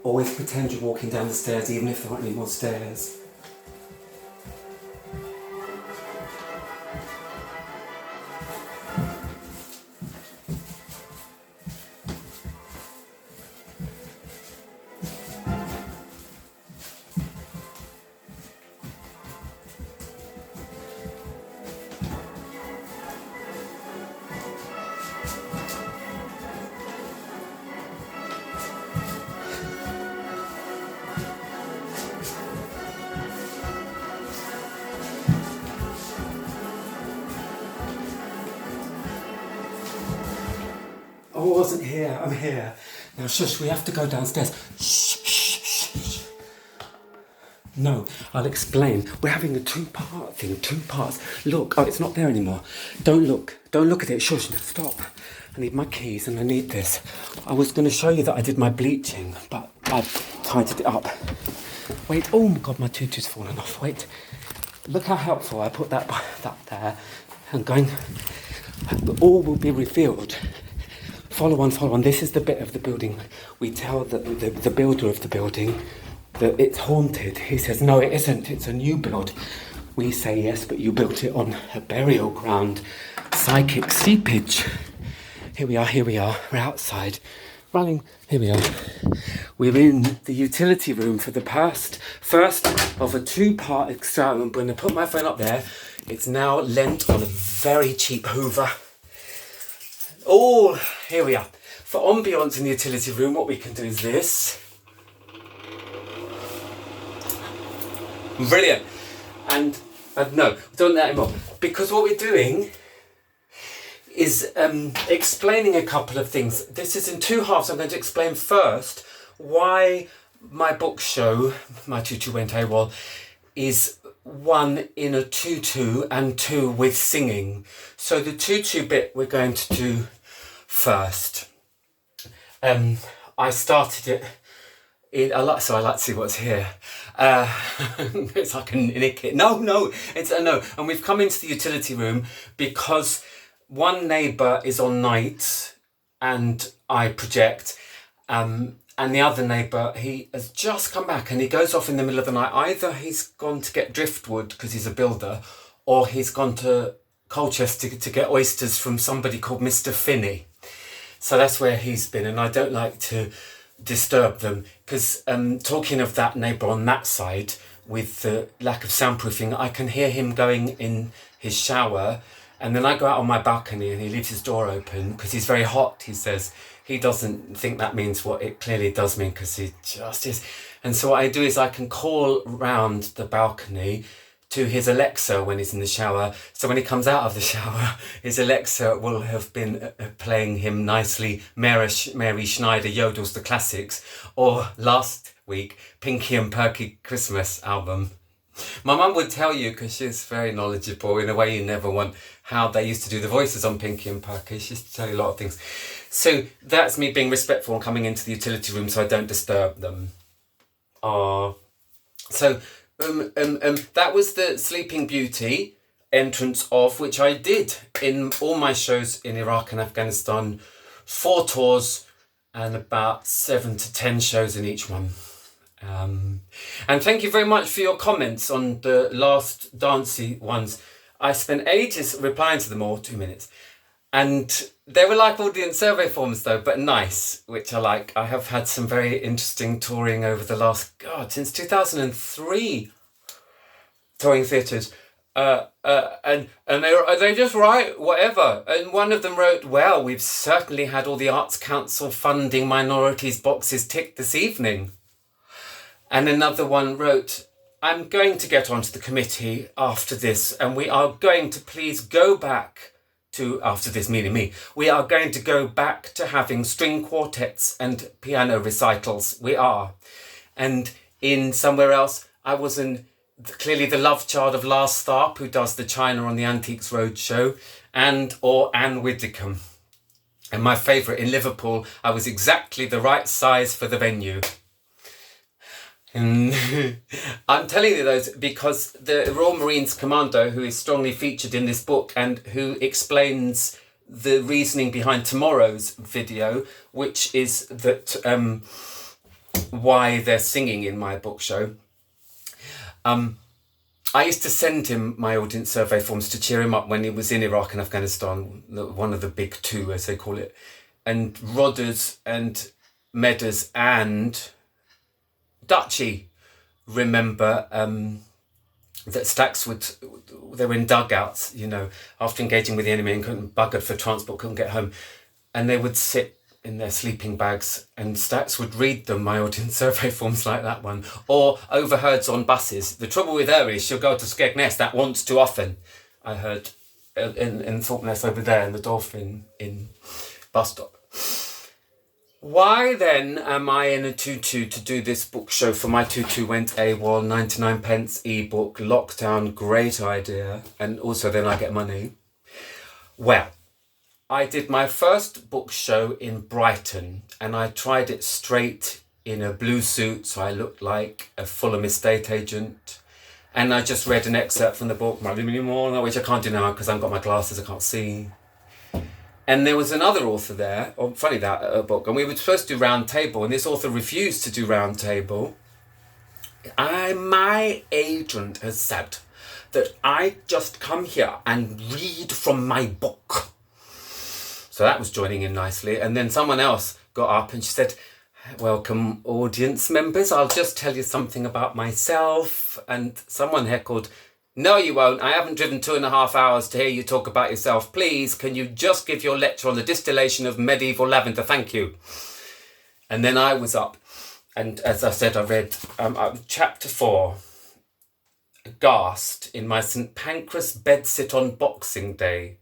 Always pretend you're walking down the stairs, even if there aren't any more stairs. Oh, I wasn't here. I'm here. Now, shush, we have to go downstairs. Shh, shh, shh, shh. No, I'll explain. We're having a two-part thing, 2 parts. Look, oh, it's not there anymore. Don't look. Don't look at it. Shush, stop. I need my keys and I need this. I was going to show you that I did my bleaching, but I tidied it up. Wait, oh my God, my tutu's fallen off. Wait, look how helpful. I put that there and going, all will be revealed. Follow on. This is the bit of the building. We tell the builder of the building that it's haunted. He says, no, it isn't. It's a new build. We say, yes, but you built it on a burial ground. Psychic seepage. Here we are. We're outside. Running. Here we are. We're in the utility room for the first of a 2-part experiment. I'm going to put my phone up there. It's now lent on a very cheap Hoover. Oh, here we are. For ambience in the utility room, what we can do is this. Brilliant. And no, don't that anymore. Because what we're doing is explaining a couple of things. This is in 2 halves. I'm going to explain first why my book show, My Tutu Went AWOL, is 1 in a tutu and 2 with singing. So the tutu bit we're going to do first. I started it I like to see what's here. It's like a nick it. No, it's a no. And we've come into the utility room because one neighbour is on night and I project, and the other neighbour, he has just come back and he goes off in the middle of the night. Either he's gone to get driftwood because he's a builder, or he's gone to Colchester to get oysters from somebody called Mr. Finney. So that's where he's been, and I don't like to disturb them because talking of that neighbour on that side with the lack of soundproofing, I can hear him going in his shower, and then I go out on my balcony and he leaves his door open because he's very hot, he says. He doesn't think that means what it clearly does mean because he just is. And so what I do is I can call round the balcony to his Alexa when he's in the shower. So when he comes out of the shower, his Alexa will have been playing him nicely Mary Schneider Yodels the Classics, or last week, Pinky and Perky Christmas album. My mum would tell you, because she's very knowledgeable in a way you never want, how they used to do the voices on Pinky and Perky. She used to tell you a lot of things. So that's me being respectful and coming into the utility room so I don't disturb them. So that was the Sleeping Beauty entrance of, which I did in all my shows in Iraq and Afghanistan, 4 tours and about 7 to 10 shows in each one. And thank you very much for your comments on the last dancey ones. I spent ages replying to them all, 2 minutes. And they were like audience survey forms though, but nice, which I like. I have had some very interesting touring over the last, since 2003, touring theatres. And they just write whatever. And one of them wrote, well, we've certainly had all the Arts Council funding minorities boxes ticked this evening. And another one wrote, I'm going to get onto the committee after this, and we are going to please go back to, after this meaning me, we are going to go back to having string quartets and piano recitals. We are. And in somewhere else, I was clearly the love child of Lars Tharp, who does the China on the Antiques Roadshow, or Anne Widdicombe. And my favourite in Liverpool, I was exactly the right size for the venue. And I'm telling you those because the Royal Marines Commando, who is strongly featured in this book and who explains the reasoning behind tomorrow's video, which is that why they're singing in my book show. I used to send him my audience survey forms to cheer him up when he was in Iraq and Afghanistan, one of the big two, as they call it. And Rodders and Medders and Dutchy remember that Stacks they were in dugouts, after engaging with the enemy and couldn't buggered for transport, couldn't get home. And they would sit in their sleeping bags and Stacks would read them, my audience survey forms like that one. Or overheards on buses. The trouble with her is she'll go to Skegness that once too often. I heard in Thorpeness over there in the Dolphin in bus stop. Why then am I in a tutu to do this book show? For my tutu went AWOL, 99 pence ebook, lockdown, great idea. And also then I get money. Well, I did my first book show in Brighton and I tried it straight in a blue suit, so I looked like a Fulham estate agent. And I just read an excerpt from the book, which I can't do now because I've got my glasses, I can't see. And there was another author there, funny that book, and we were supposed to do round table, and this author refused to do round table. My agent has said that I just come here and read from my book. So that was joining in nicely. And then someone else got up and she said, welcome audience members, I'll just tell you something about myself. And someone heckled, no you won't, I haven't driven 2.5 hours to hear you talk about yourself. Please, can you just give your lecture on the distillation of medieval lavender? Thank you. And then I was up. And as I said, I read chapter 4, Aghast, in my St Pancras bedsit on Boxing Day.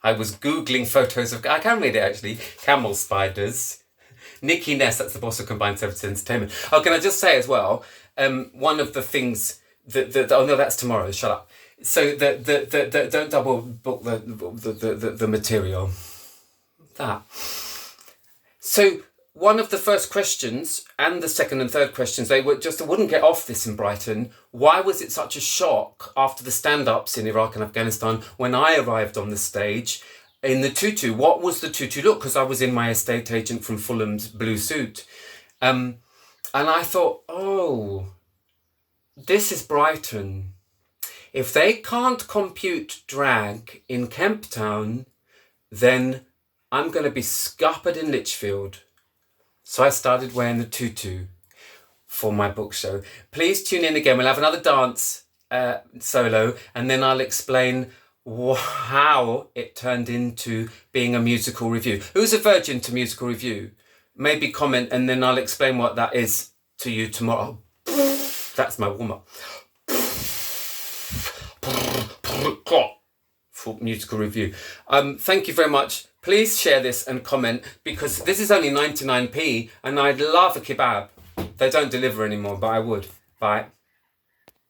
I was Googling photos of, I can read it actually, camel spiders. Nikki Ness, that's the boss of Combined Services Entertainment. Oh, can I just say as well, one of the things oh no, that's tomorrow, shut up. So don't double book the material. That. So one of the first questions and the second and third questions, they wouldn't get off this in Brighton. Why was it such a shock after the stand-ups in Iraq and Afghanistan when I arrived on the stage in the tutu? What was the tutu look? Because I was in my estate agent from Fulham's blue suit. And I thought, oh, this is Brighton. If they can't compute drag in Kemp Town, then I'm going to be scuppered in Lichfield. So I started wearing the tutu for my book show. Please tune in again. We'll have another dance solo and then I'll explain how it turned into being a musical review. Who's a virgin to musical review? Maybe comment and then I'll explain what that is to you tomorrow. That's my warm-up. For musical review. Thank you very much. Please share this and comment because this is only 99p and I'd love a kebab. They don't deliver anymore, but I would. Bye.